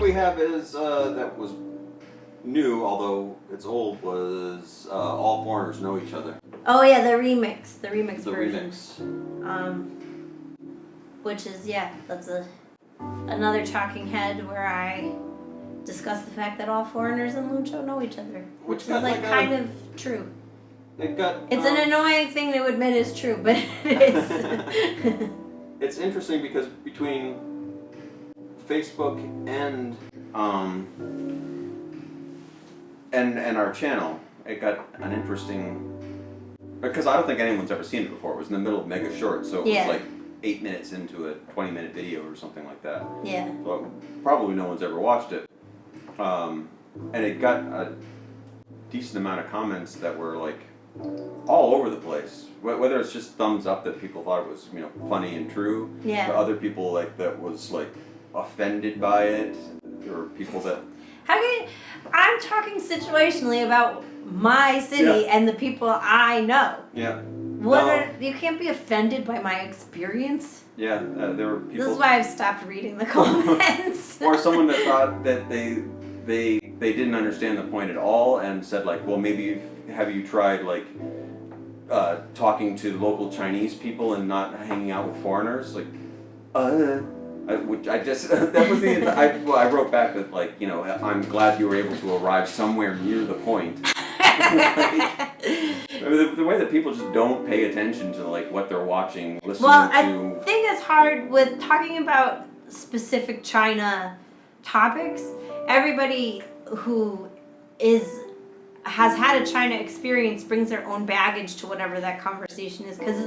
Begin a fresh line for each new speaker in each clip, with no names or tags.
we have is that was new, although it's old, was All Foreigners Know Each Other.
Oh yeah, the remix version.
Remix.
Which is that's another talking head where I discuss the fact that all foreigners in Luncho know each other, which is kind of true. It's an annoying thing to admit is true, but it is.
It's interesting because between Facebook and our channel, it got an interesting, because I don't think anyone's ever seen it before. It was in the middle of Mega Short, so it was like 8 minutes into a 20-minute video or something like that.
Yeah.
So probably no one's ever watched it. And it got a decent amount of comments that were like all over the place. Whether it's just thumbs up that people thought it was funny and true.
Yeah.
To other people that was like offended by it, or people that.
I'm talking situationally about my city and the people I know.
Yeah.
You can't be offended by my experience.
Yeah, there were people.
This is why I've stopped reading the comments.
Or someone that thought that they didn't understand the point at all and said like, well, maybe have you tried like talking to local Chinese people and not hanging out with foreigners? Like, I just that was the I wrote back that like I'm glad you were able to arrive somewhere near the point. The way that people just don't pay attention to like what they're watching, listening to.
Well, I think it's hard with talking about specific China topics. Everybody who has had a China experience brings their own baggage to whatever that conversation is, because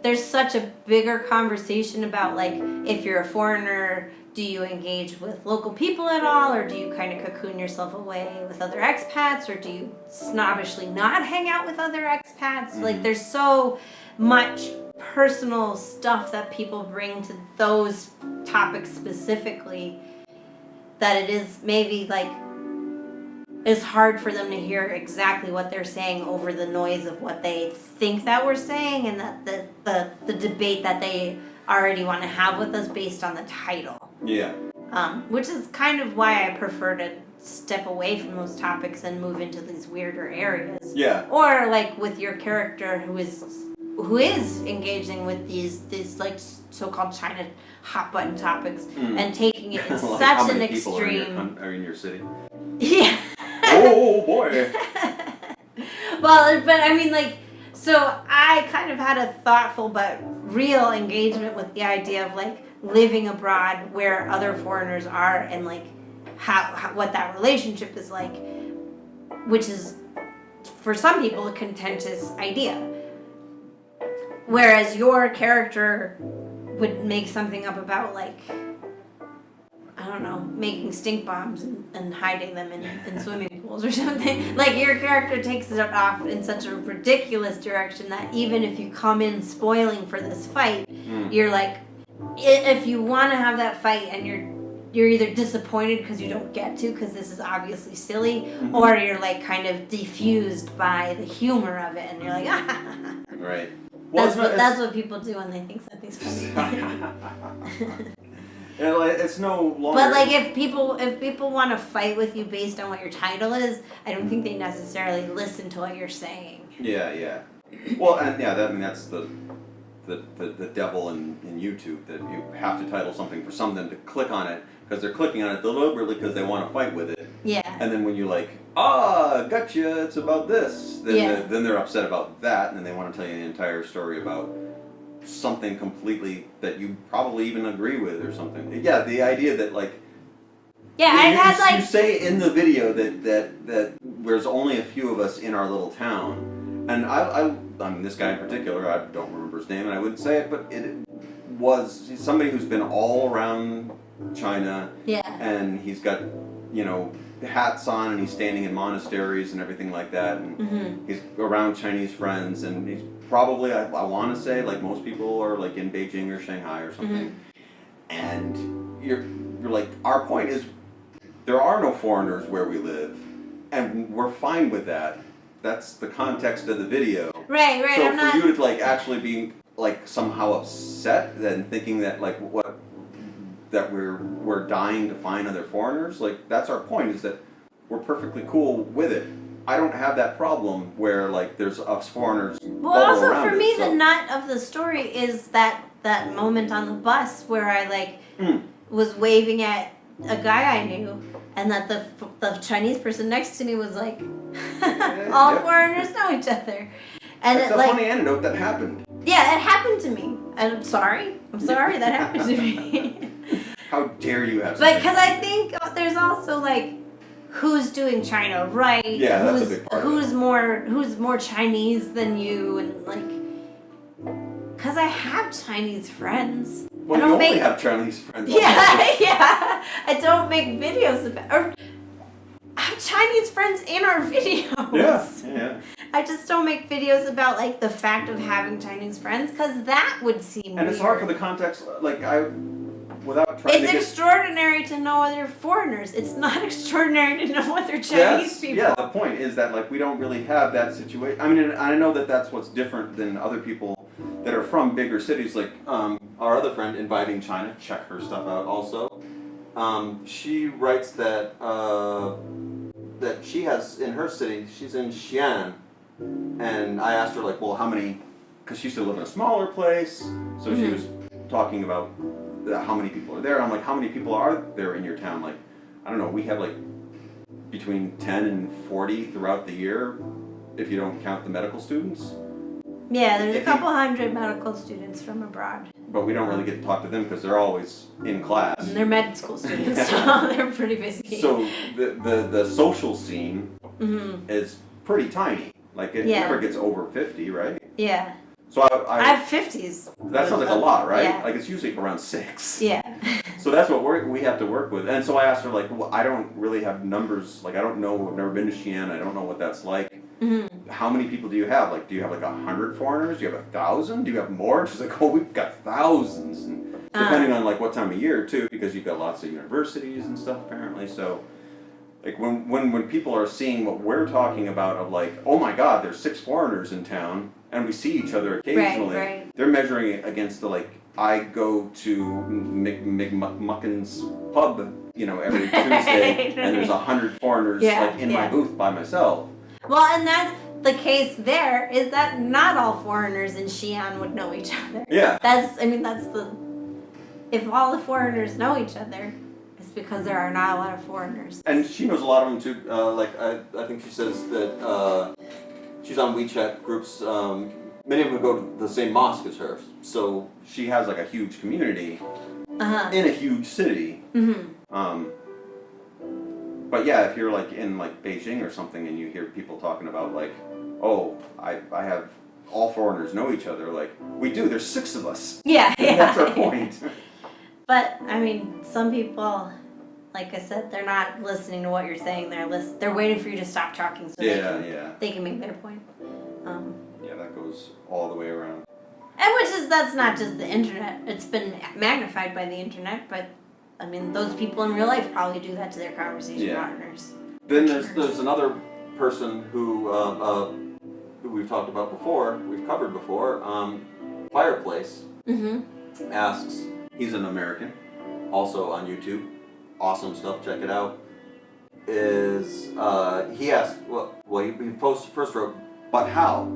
there's such a bigger conversation about like if you're a foreigner, do you engage with local people at all, or do you kind of cocoon yourself away with other expats, or do you snobbishly not hang out with other expats? Mm-hmm. Like there's so much personal stuff that people bring to those topics specifically that it is maybe like it's hard for them to hear exactly what they're saying over the noise of what they think that we're saying, and that the debate that they already want to have with us based on the title.
Yeah.
Which is kind of why I prefer to step away from those topics and move into these weirder areas.
Yeah.
Or like with your character who is engaging with these like so-called China hot button topics and taking it in
like
such an extreme.
Are in your city?
Yeah.
Oh boy.
Well, but I mean, like, so I kind of had a thoughtful but real engagement with the idea of like living abroad where other foreigners are, and like how what that relationship is like, which is for some people a contentious idea. Whereas your character would make something up about like, I don't know, making stink bombs and hiding them in swimming pools or something. Like your character takes it off in such a ridiculous direction that even if you come in spoiling for this fight, you're like, if you want to have that fight and you're either disappointed because you don't get to because this is obviously silly, or you're like kind of diffused by the humor of it and you're like, ah.
Right.
Well, that's what people do when they think something's funny.
It's no longer.
But like if people want to fight with you based on what your title is, I don't think they necessarily listen to what you're saying.
Yeah. Well, and that's the devil in YouTube, that you have to title something for something to click on it because they're clicking on it deliberately because they want to fight with it.
Yeah.
And then when you're like, gotcha, it's about this, then they're upset about that, and then they want to tell you the entire story about something completely that you probably even agree with or something. Yeah, the idea that like. Yeah, you say in the video that there's only a few of us in our little town, and I mean this guy in particular, I don't remember his name and I wouldn't say it, but it was somebody who's been all around China. Yeah. And he's got hats on and he's standing in monasteries and everything like that, and he's around Chinese friends, and he's probably I want to say like most people are like in Beijing or Shanghai or something, and you're like, our point is there are no foreigners where we live, and we're fine with that. That's the context of the video. Right. So for you to like actually be like somehow upset and thinking that like what that we're dying to find other foreigners. Like, that's our point, is that we're perfectly cool with it. I don't have that problem where, like, there's us foreigners.
Well, also for me, the nut of the story is that moment on the bus where I like was waving at a guy I knew, and that the Chinese person next to me was like, all foreigners know each other. And
it's a funny anecdote that happened.
Yeah, it happened to me. I'm sorry that happened to me.
How dare you have?
But because I think there's also like, who's doing China right?
Yeah, that's a big part.
Who's more Chinese than you, and like, because I have Chinese friends.
Well, you only have Chinese friends.
Yeah. I don't make videos about, or I have Chinese friends in our videos.
Yeah.
I just don't make videos about like the fact of having Chinese friends, because that would seem weird.
And it's hard for the context, like without trying
It's extraordinary to know other foreigners. It's not extraordinary to know other Chinese people.
Yeah, the point is that like we don't really have that situation. I mean, I know that that's what's different than other people that are from bigger cities. Like our other friend, Inviting China, check her stuff out also. She writes that she has in her city, she's in Xi'an, and I asked her like, well, how many? Because she used to live in a smaller place, so she was talking about how many people are there. I'm like, how many people are there in your town? Like, I don't know, we have like between 10 and 40 throughout the year, if you don't count the medical students.
Yeah, there's a couple hundred medical students from abroad.
But we don't really get to talk to them because they're always in class.
And they're med school students, so they're pretty busy.
So the social scene is pretty tiny. Like, it never gets over 50, right?
Yeah.
So
I have 50s.
That sounds like a lot, right?
Yeah.
Like, it's usually around 6.
Yeah.
So that's what we have to work with. And so I asked her, like, well, I don't really have numbers. Like, I don't know. I've never been to Xi'an. I don't know what that's like. How many people do you have? Like, do you have like 100 foreigners? Do you have 1,000? Do you have more? And she's like, oh, we've got thousands. And depending on like what time of year too, because you've got lots of universities and stuff apparently. So like when people are seeing what we're talking about of like, oh my God, there's 6 foreigners in town, and we see each other occasionally.
Right.
They're measuring it against the like, I go to Emilykhulme's pub, every Tuesday, and there's 100 foreigners like in my booth by myself.
Well, and that's the case there, is that not all foreigners in Xi'an would know each other.
Yeah.
If all the foreigners know each other, it's because there are not a lot of foreigners.
And she knows a lot of them too. I think she says that she's on WeChat groups. Many of them go to the same mosque as her. So she has like a huge community in a huge city. But yeah, if you're like in like Beijing or something and you hear people talking about like, oh, I have all foreigners know each other, like, we do, there's 6 of us.
Yeah.
That's our point.
But I mean, some people, like I said, they're not listening to what you're saying. They're waiting for you to stop talking so they can make their point.
Yeah, that goes all the way around.
And that's not just the internet. It's been magnified by the internet, but I mean, those people in real life probably do that to their conversation partners.
Then there's another person who we've talked about before, we've covered before, Fireplace, asks, he's an American, also on YouTube, awesome stuff, check it out, he asked, he first wrote, but how?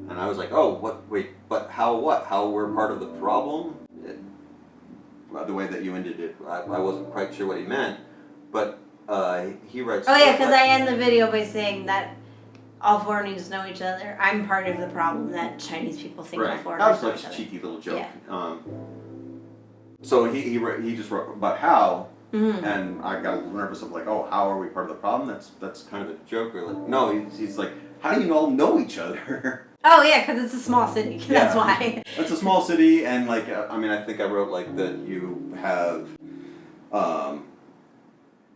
And I was like, but how what? How we're part of the problem? The way that you ended it, I wasn't quite sure what he meant, but he writes...
Oh yeah, because I end the video by saying that all foreigners know each other. I'm part of the problem that Chinese people think all foreigners know each other.
That was like a cheeky little joke.
Yeah.
So he just wrote, but how? And I got nervous of like, oh, how are we part of the problem? That's kind of a joke. Or like, no, he's like, how do you all know each other?
Oh yeah, because it's a small city. That's why.
It's a small city, and like, I mean, I think I wrote like that you have,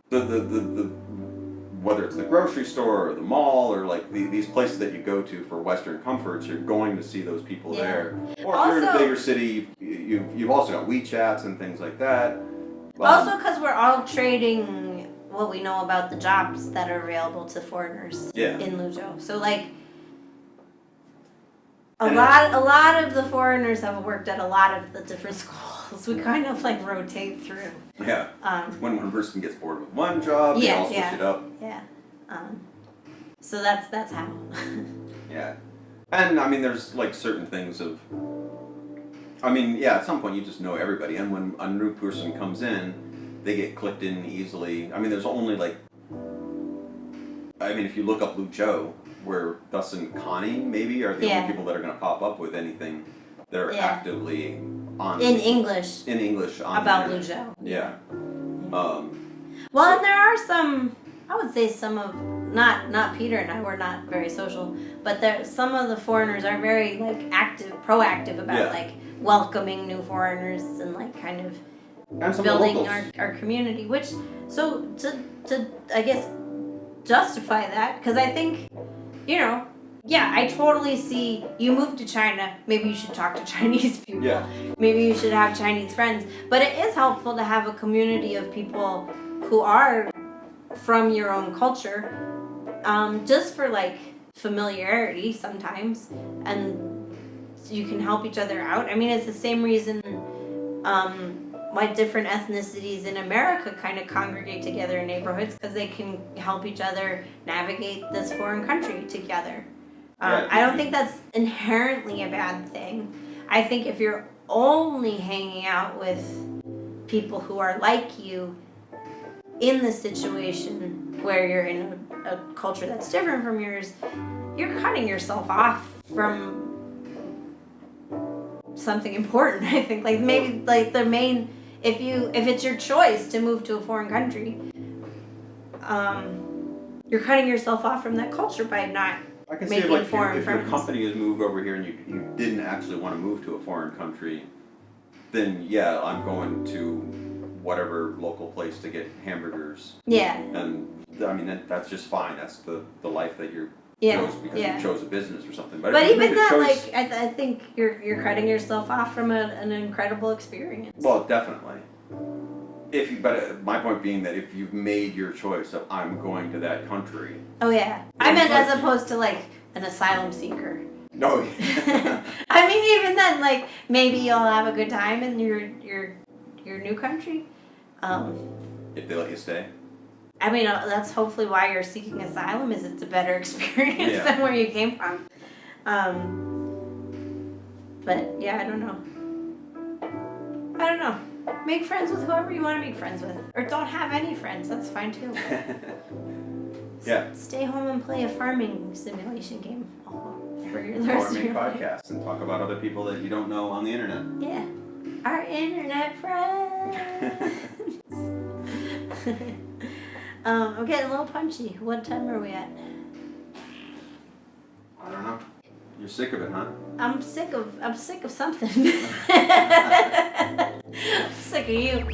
the whether it's the grocery store or the mall or like these places that you go to for Western comforts, you're going to see those people there. Or if you're in a bigger city, you've also got WeChats and things like that.
Also, because we're all trading what we know about the jobs that are available to foreigners in Luzhou. So like. A lot of the foreigners have worked at a lot of the different schools. cycles. We kind of like rotate through.
Yeah. When one person gets bored with one job, they all switch it up.
Yeah. So that's how.
Yeah. And I mean, there's like certain things of. I mean, yeah, at some point you just know everybody, and when a new person comes in, they get clicked in easily. I mean, there's only like. I mean, if you look up Luzhou, where Thus and Connie maybe are the only people that are going to pop up with anything that are actively on
in English.
In English on
about
the internet.
Luzhou.
Yeah.
Well, and there are some. I would say some of not Peter and I were not very social, but some of the foreigners are very like proactive about like welcoming new foreigners and like kind of building our community. Which so to I guess justify that, because I think, you know, yeah, I totally see you move to China, maybe you should talk to Chinese people. Yeah. Maybe you should have Chinese friends. But it is helpful to have a community of people who are from your own culture, just for like familiarity sometimes, and you can help each other out. I mean, it's the same reason why different ethnicities in America kind of congregate together in neighborhoods, because they can help each other navigate this foreign country together. I don't think that's inherently a bad thing. I think if you're only hanging out with people who are like you in the situation where you're in a culture that's different from yours, you're cutting yourself off from something important. I think like maybe like the main, if it's your choice to move to a foreign country, you're cutting yourself off from that culture by not
I can see if your company has moved over here and you didn't actually want to move to a foreign country, then yeah, I'm going to whatever local place to get hamburgers.
Yeah.
And I mean that's just fine. That's the life that you chose because you chose a business or something.
But even that, like I think you're cutting yourself off from an incredible experience.
Well, definitely. But my point being that if you've made your choice of I'm going to that country.
Oh yeah, I meant as opposed to like an asylum seeker.
No.
I mean, even then, like maybe you'll have a good time in your new country.
If they let you stay.
I mean, that's hopefully why you're seeking asylum. Is it's a better experience than where you came from. But yeah, I don't know. Make friends with whoever you want to make friends with. Or don't have any friends. That's fine too.
Yeah.
Stay home and play a farming simulation game. For your
or make podcasts and talk about other people that you don't know on the internet.
Yeah. Our internet friends. I'm getting a little punchy. What time are we at?
I don't know. You're sick of it, huh?
I'm sick of something. I'm sick of you.